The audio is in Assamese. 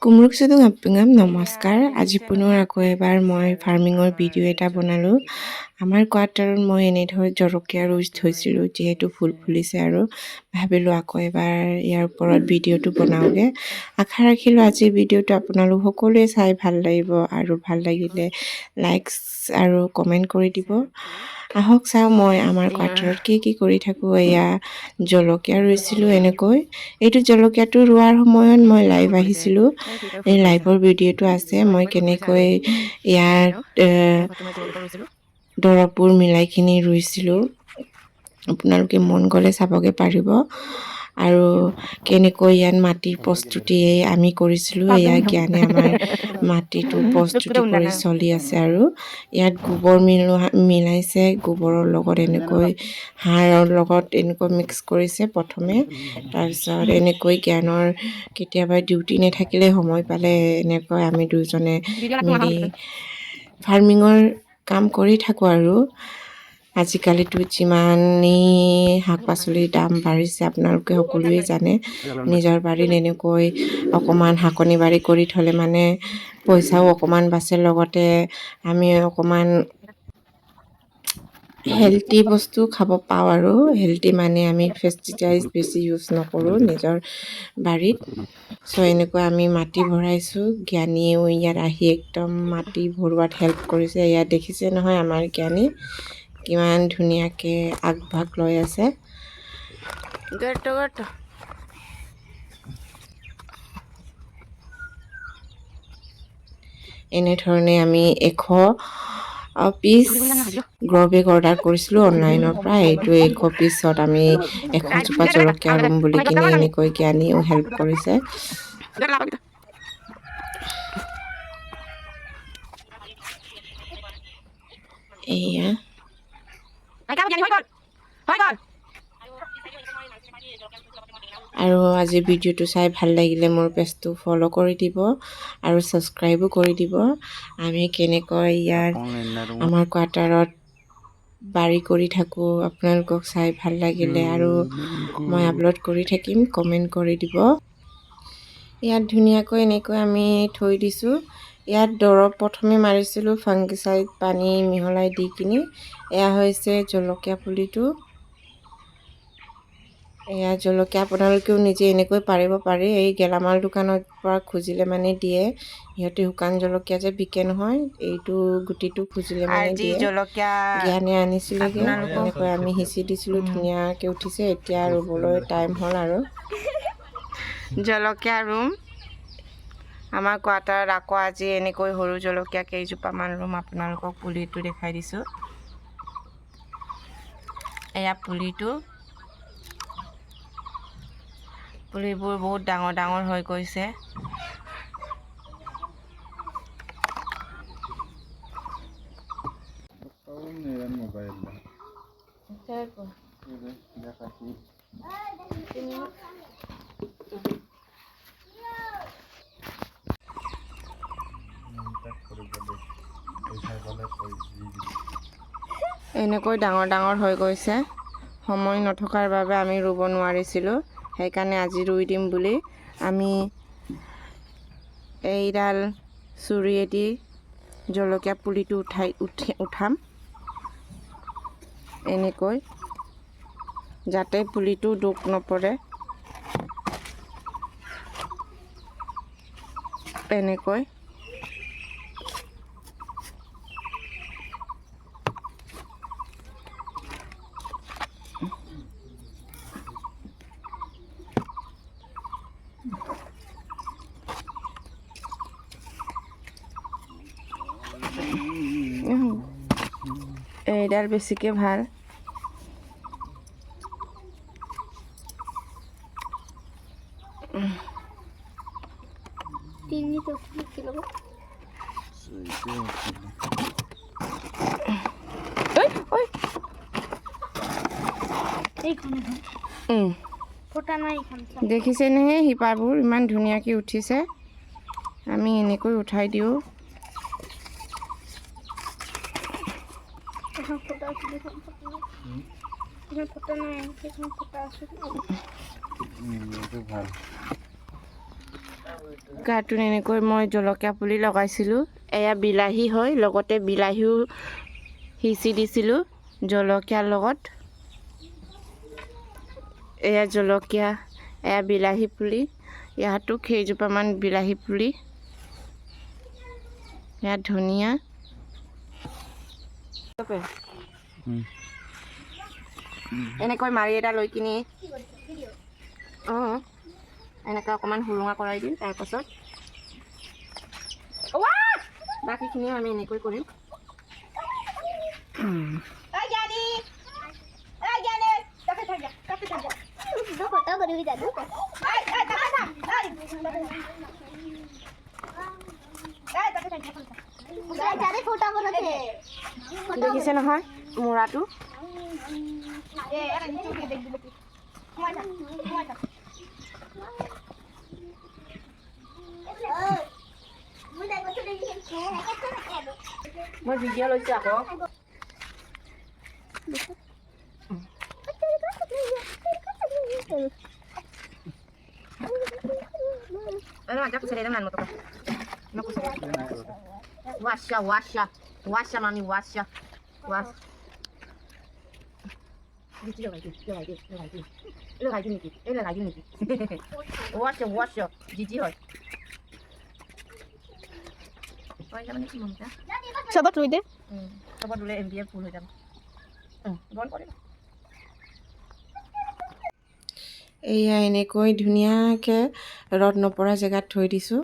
কুমৰুক চুদুং আপঙাম নমস্কাৰ। আজি পুনৰ আকৌ এবাৰ মই ফাৰ্মিঙৰ ভিডিঅ' এটা বনালোঁ। আমাৰ কোৱাৰ্টাৰত মই এনেধৰণে জলকীয়া ৰুই থৈছিলোঁ, যিহেতু ফুল ফুলিছে আৰু ভাবিলোঁ আকৌ এবাৰ ইয়াৰ ওপৰত ভিডিঅ'টো বনাওঁগৈ। আশা ৰাখিলোঁ আজিৰ ভিডিঅ'টো আপোনালোক সকলোৱে চাই ভাল লাগিব আৰু ভাল লাগিলে লাইকছ আৰু কমেণ্ট কৰি দিব। আহক চাওঁ মই আমাৰ কোৱাৰ্টাৰত কি কৰি থাকোঁ। এয়া জলকীয়া ৰুইছিলোঁ এনেকৈ। এইটো জলকীয়াটো ৰোৱাৰ সময়ত মই লাইভ আহিছিলোঁ। এই লাইভৰ ভিডিঅ'টো আছে, মই কেনেকৈ ইয়াত দৰৱবোৰ মিলাইখিনি ৰুইছিলোঁ। আপোনালোকে মন গ'লে চাবগৈ পাৰিব। আৰু কেনেকৈ ইয়াত মাটিৰ প্ৰস্তুতি আমি কৰিছিলোঁ, এয়া জ্ঞানে আমাৰ মাটিটো প্ৰস্তুতি কৰি চলি আছে। আৰু ইয়াত গোবৰ মিলাইছে, গোবৰৰ লগত এনেকৈ সাৰৰ লগত এনেকৈ মিক্স কৰিছে প্ৰথমে। তাৰপিছত এনেকৈ জ্ঞানৰ কেতিয়াবা ডিউটি নাথাকিলে সময় পালে এনেকৈ আমি দুজনে মিলি ফাৰ্মিঙৰ কাম কৰি থাকোঁ। আৰু আজিকালিতো যিমানেই শাক পাচলিৰ দাম বাঢ়িছে আপোনালোকে সকলোৱে জানে। নিজৰ বাৰীত এনেকৈ অকণমান শাকনি বাৰী কৰি থ'লে মানে পইচাও অকণমান বাচে, লগতে আমি অকণমান হেল্থি বস্তু খাব পাওঁ। আৰু হেল্থি মানে আমি পেষ্টিচাইজ বেছি ইউজ নকৰোঁ নিজৰ বাৰীত। চ' এনেকৈ আমি মাটি ভৰাইছোঁ। জ্ঞানীয়েও ইয়াত আহি একদম মাটি ভৰোৱাত হেল্প কৰিছে। ইয়াত দেখিছে নহয় আমাৰ জ্ঞানী কিমান ধুনীয়াকৈ আগভাগ লৈ আছে। এনেধৰণে আমি 100 পিচ গ্ৰ' বেগ অৰ্ডাৰ কৰিছিলোঁ অনলাইনৰ পৰা। এইটো 100 পিছত আমি 100 জোপা জলকীয়া ৰুম বুলি কিনে এনেকৈ জ্ঞানীও হেল্প কৰিছে। এয়া আৰু আজি ভিডিঅ'টো চাই ভাল লাগিলে মোৰ পেজটো ফ'ল' কৰি দিব আৰু ছাবস্ক্ৰাইবো কৰি দিব। আমি কেনেকৈ ইয়াৰ আমাৰ কোৱাৰ্টাৰত বাৰী কৰি থাকোঁ আপোনালোকক চাই ভাল লাগিলে আৰু মই আপলোড কৰি থাকিম, কমেণ্ট কৰি দিব। ইয়াত ধুনীয়াকৈ এনেকৈ আমি থৈ দিছোঁ। ইয়াত দৰৱ প্ৰথমে মাৰিছিলোঁ ফাংগিচাইড পানী মিহলাই দি কিনি। এয়া হৈছে জলকীয়া পুলিটো। এয়া জলকীয়া আপোনালোকেও নিজে এনেকৈ পাৰিব পাৰি। এই গেলামাল দোকানৰ পৰা খুজিলে মানে দিয়ে। সিহঁতে শুকান জলকীয়া যে বিকে নহয়, এইটো গুটিটো খুজিলে মানে দিয়ে। জ্ঞানে আনিছিলেগৈ, এনেকৈ আমি সিঁচি দিছিলোঁ, ধুনীয়াকৈ উঠিছে। এতিয়া ৰুবলৈ টাইম হ'ল আৰু জলকীয়া ৰুম আমাৰ কোৱাৰ্টাৰত। আকৌ আজি এনেকৈ সৰু জলকীয়া কেইজোপামান ৰুম, আপোনালোকক পুলিটো দেখাই দিছোঁ। এয়া পুলিবোৰ বহুত ডাঙৰ ডাঙৰ হৈ গৈছে। এনেকৈ ডাঙৰ ডাঙৰ হৈ গৈছে। সময় নথকাৰ বাবে আমি ৰুব নোৱাৰিছিলোঁ, সেইকাৰণে আজি ৰুই দিম বুলি আমি এইডাল চুৰিয়েদি জলকীয়া পুলিটো উঠাম এনেকৈ, যাতে পুলিটো ডুব নপৰে। এনেকৈ এইডাল বেছিকৈ ভাল। দেখিছেনে শিপাবোৰ ইমান ধুনীয়াকৈ উঠিছে। আমি এনেকৈ উঠাই দিওঁ। গাটোত এনেকৈ মই জলকীয়া পুলি লগাইছিলোঁ। এয়া বিলাহী হয়, লগতে বিলাহীও সিঁচি দিছিলোঁ জলকীয়াৰ লগত। এয়া জলকীয়া, এয়া বিলাহী পুলি, ইয়াতো কেইজোপামান বিলাহী পুলি, এয়া ধনিয়া। এনেকৈ মাৰি এটা লৈ কিনি এনেকৈ অকণমান সুৰুঙা কৰাই দিম। তাৰপাছত বাকীখিনিও আমি এনেকৈ কৰিম। দেখিছে নহয় মূৰাটো? মই ভিডিঅ' লৈছোঁ আকৌ। Ada aku sedang nanu tuh. Aku sedang. Washa mami washa. Ini lagi nih. Washa. Jiji hoy. Kau jangan ni mama ta. Coba tuh deh. Coba dulu MBA full ho jam. Bon kore. এয়া এনেকৈ ধুনীয়াকৈ ৰ'দ নপৰা জেগাত থৈ দিছোঁ।